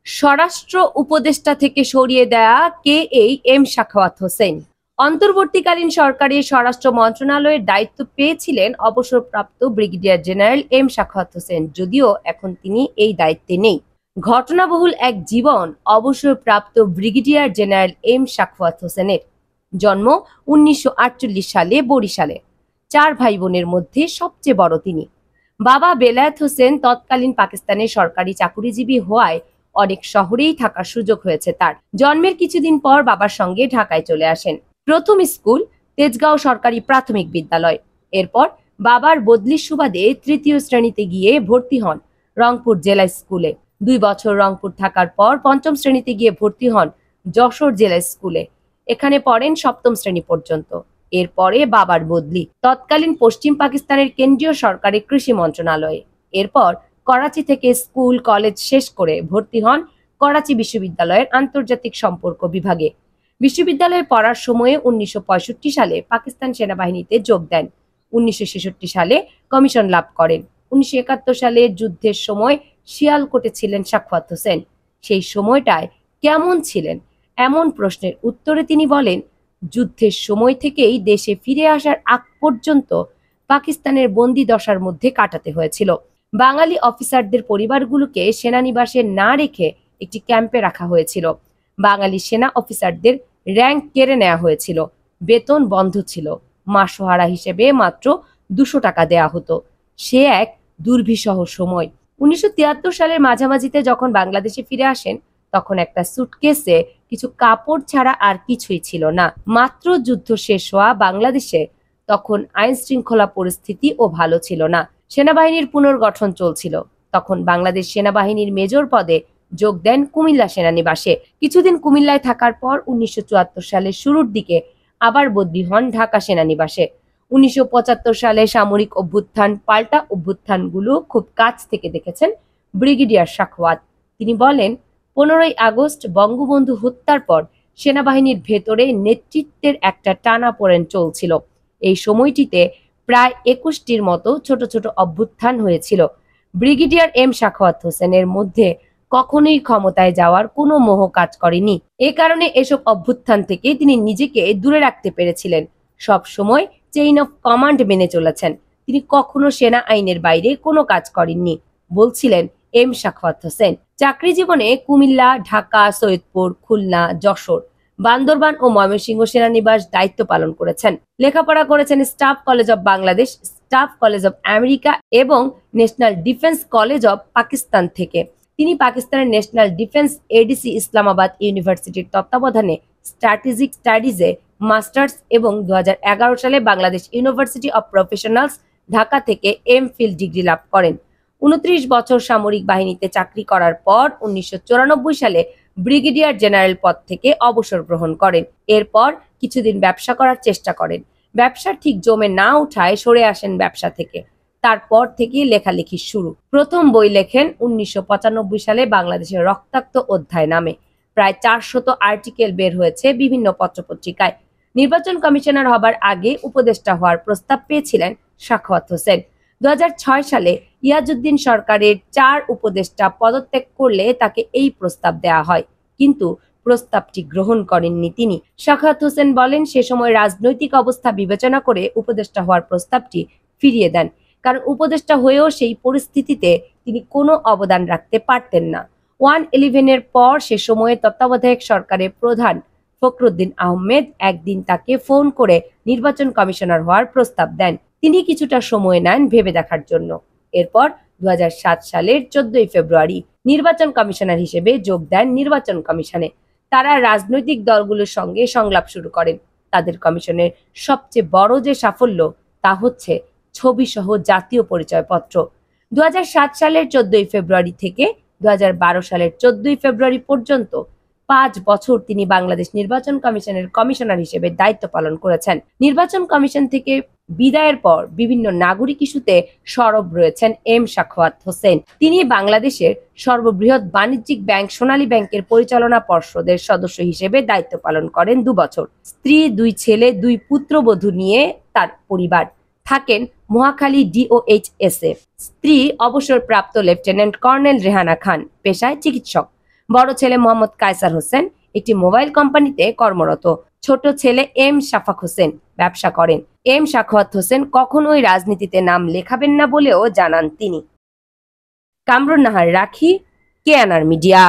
স্বরাষ্ট্র উপদেষ্টা থেকে সরিয়ে দেয়া কে এই এম সাখাওয়াত হোসেন। অন্তর্বর্তীকালীন সরকারের স্বরাষ্ট্র মন্ত্রণালয়ের দায়িত্ব পেয়েছিলেন অবসরপ্রাপ্ত brigadier general M Sakhawat Hossain, যদিও এখন তিনি এই দায়িত্বে নেই। ঘটনাবহুল এক জীবন অবসরপ্রাপ্ত ব্রিগেডিয়ার জেনারেল এম সাখাওয়াত হোসেনের। জন্ম 1948 সালে বরিশালে। 4 ভাই বোনের মধ্যে সবচেয়ে বড় তিনি। বাবা বেলায়েত হোসেন তৎকালীন পাকিস্তানের সরকারি চাকুরিজীবী হওয়ায় অনেক শহরেই থাকার সুযোগ হয়েছে তার। জন্মের কিছুদিন পর বাবার সঙ্গে ঢাকায় চলে আসেন। প্রথম স্কুল তেজগাঁও সরকারি প্রাথমিক বিদ্যালয়। এরপর বাবার বদলির সুবাদে 3য় শ্রেণীতে গিয়ে ভর্তি হন রংপুর জেলা স্কুলে। 2 বছর রংপুর থাকার পর 5ম শ্রেণীতে গিয়ে ভর্তি হন যশোর জেলা স্কুলে। এখানে পড়েন 7ম শ্রেণী পর্যন্ত। এরপরে বাবার বদলি তৎকালীন পশ্চিম পাকিস্তানের কেন্দ্রীয় সরকারের কৃষি মন্ত্রণালয়ে। এরপর করাচি থেকে স্কুল কলেজ শেষ করে ভর্তি হন করাচি বিশ্ববিদ্যালয়ের আন্তর্জাতিক সম্পর্ক বিভাগে। বিশ্ববিদ্যালয়ে পড়ার সময়ে 1965 সালে পাকিস্তান সেনাবাহিনীতে যোগ দেন। 1966 সালে কমিশন লাভ করেন। 1971 সালে যুদ্ধের সময় শিয়ালকোটে ছিলেন সাখাওয়াত হোসেন। সেই সময়টায় কেমন ছিলেন এমন প্রশ্নের উত্তরে তিনি বলেন, যুদ্ধের সময় থেকেই দেশে ফিরে আসার আগ পর্যন্ত পাকিস্তানের বন্দি দশার মধ্যে কাটাতে হয়েছিল। বাঙালি অফিসারদের পরিবারগুলোকে সেনানিবাসে না রেখে একটি ক্যাম্পে রাখা হয়েছিল। বাঙালি সেনা অফিসারদের র‍্যাঙ্ক কেড়ে নেওয়া হয়েছিল। বেতন বন্ধ ছিল। মাসোহারা হিসেবে মাত্র 200 টাকা দেয়া হতো। সে এক দুর্বিষহ সময়। 1973 সালের মাঝামাঝিতে যখন বাংলাদেশে ফিরে আসেন, তখন একটা সুটকেসে কিছু কাপড় ছাড়া আর কিছুই ছিল না। মাত্র যুদ্ধ শেষ হওয়া বাংলাদেশে তখন আইন শৃঙ্খলা পরিস্থিতি ও ভালো ছিল না। সেনাবাহিনীর পুনর্গঠন চলছিল। তখন বাংলাদেশ সেনাবাহিনীর মেজর পদে যোগ দেন কুমিল্লা সেনানিবাসে। কিছুদিন কুমিল্লায় থাকার পর 1974 সালের শুরুর দিকে আবার বদলি হন ঢাকা সেনানিবাসে। 1975 সালে সামরিক অভ্যুত্থান পাল্টা অভ্যুত্থানগুলো খুব কাছ থেকে দেখেছেন ব্রিগেডিয়ার সাখাওয়াত। তিনি বলেন, 15ই আগস্ট বঙ্গবন্ধু হত্যার পর সেনাবাহিনীর ভেতরে নেতৃত্বের একটা টানাপোড়েন চলছিল। এই সময়টিতে প্রায় 21টির মতো ছোট ছোট অভ্যুত্থান হয়েছিল। ব্রিগেডিয়ার এম সাখাওয়াত হোসেনের মধ্যে কখনোই ক্ষমতায় যাওয়ার কোনো মোহ কাজ করেনি। এ কারণে এসব অভ্যুত্থান থেকে তিনি নিজেকে দূরে রাখতে পেরেছিলেন। সব সময় চেইন অফ কমান্ড মেনে চলেছেন। তিনি কখনো সেনা আইনের বাইরে কোনো কাজ করেননি, বলছিলেন এম সাখাওয়াত হোসেন। চাকরি জীবনে কুমিল্লা, ঢাকা, সৈয়দপুর, খুলনা, যশোর, বান্দরবান ও ময়মনসিংহ সেনানিবাস দায়িত্ব পালন করেছেন। লেখাপড়া করেছেন staff college of Bangladesh, staff college of America এবং national defence college of Pakistan থেকে। তিনি পাকিস্তানের ন্যাশনাল ডিফেন্স এডিসি ইসলামাবাদ ইউনিভার্সিটির তত্ত্বাবধানে স্ট্র্যাটেজিক স্টাডিজে মাস্টার্স এবং 2011 সালে Bangladesh university of professionals Dhaka থেকে এমফিল ডিগ্রি লাভ করেন। 29 বছর সামরিক বাহিনীতে চাকরি করার পর 1994 সালে ব্রিগেডিয়ার জেনারেল পদ থেকে অবসর গ্রহণ করেন। এরপর কিছুদিন ব্যবসা করার চেষ্টা করেন। ব্যবসা ঠিক জমে না ওঠায় সরে আসেন ব্যবসা থেকে। তারপর থেকে লেখালেখি শুরু। প্রথম বই লেখেন 1995 সালে বাংলাদেশের রক্তাক্ত অধ্যায় নামে। প্রায় 400 আর্টিকেল বের হয়েছে বিভিন্ন পত্রপত্রিকায়। নির্বাচন কমিশনার হবার আগে উপদেষ্টা হওয়ার প্রস্তাব পেয়েছিলেন সাখাওয়াত হোসেন। 2006 সালে ইয়াজউদ্দিন সরকারের 4 উপদেষ্টা পদত্যাগ করলে তাকে এই প্রস্তাব দেয়া হয়, কিন্তু প্রস্তাবটি গ্রহণ করেননি তিনি। সাখাওয়াত হোসেন বলেন, সে সময় রাজনৈতিক অবস্থা বিবেচনা করে উপদেষ্টা হওয়ার প্রস্তাবটি ফিরিয়ে দেন, কারণ উপদেষ্টা হয়েও সেই পরিস্থিতিতে তিনি কোনো অবদান রাখতে পারতেন না। 111-এর পর সে সময়ে তত্ত্বাবধায়ক সরকারের প্রধান ফখরুদ্দিন আহমেদ একদিন তাকে ফোন করে নির্বাচন কমিশনার হওয়ার প্রস্তাব দেন। তিনি কিছুটা সময় নেন ভেবে দেখার জন্য। এরপর 2007 সালের 14ই ফেব্রুয়ারি নির্বাচন কমিশনার হিসেবে যোগ দেন নির্বাচন কমিশনে। তারা রাজনৈতিক দলগুলোর সঙ্গে সংলাপ শুরু করেন। তাদের কমিশনের সবচেয়ে বড় যে সাফল্য তা হচ্ছে ছবিসহ জাতীয় পরিচয়পত্র। 2007 সালের 14ই ফেব্রুয়ারি থেকে 2012 সালের 14ই ফেব্রুয়ারি পর্যন্ত 5 বছর তিনি বাংলাদেশ নির্বাচন কমিশনের কমিশনার হিসেবে দায়িত্ব পালন করেছেন। নির্বাচন কমিশন থেকে বিদায়ের পর বিভিন্ন নাগরিক ইস্যুতে সরব রয়েছেন এম সাখাওয়াত হোসেন। তিনি বাংলাদেশের সর্ববৃহৎ বাণিজ্যিক ব্যাংক সোনালী ব্যাংকের পরিচালনা পর্ষদের সদস্য হিসেবে দায়িত্ব পালন করেন 2 বছর। স্ত্রী, 2 ছেলে, 2 পুত্রবধূ নিয়ে তার পরিবার থাকেন মহাখালী DOHS-এ। স্ত্রী অবসরপ্রাপ্ত লেফটেন্যান্ট কর্নেল রেহানা খান, পেশায় চিকিৎসক। বড় ছেলে মোহাম্মদ কায়সার হোসেন একটি মোবাইল কোম্পানিতে কর্মরত। ছোট ছেলে এম শাফাক হোসেন ব্যবসা করেন। এম সাখাওয়াত হোসেন কখনোই রাজনীতিতে নাম লেখাবেন না বলেও জানান তিনি। কামরুন নাহার রাখি, কেএনআর মিডিয়া।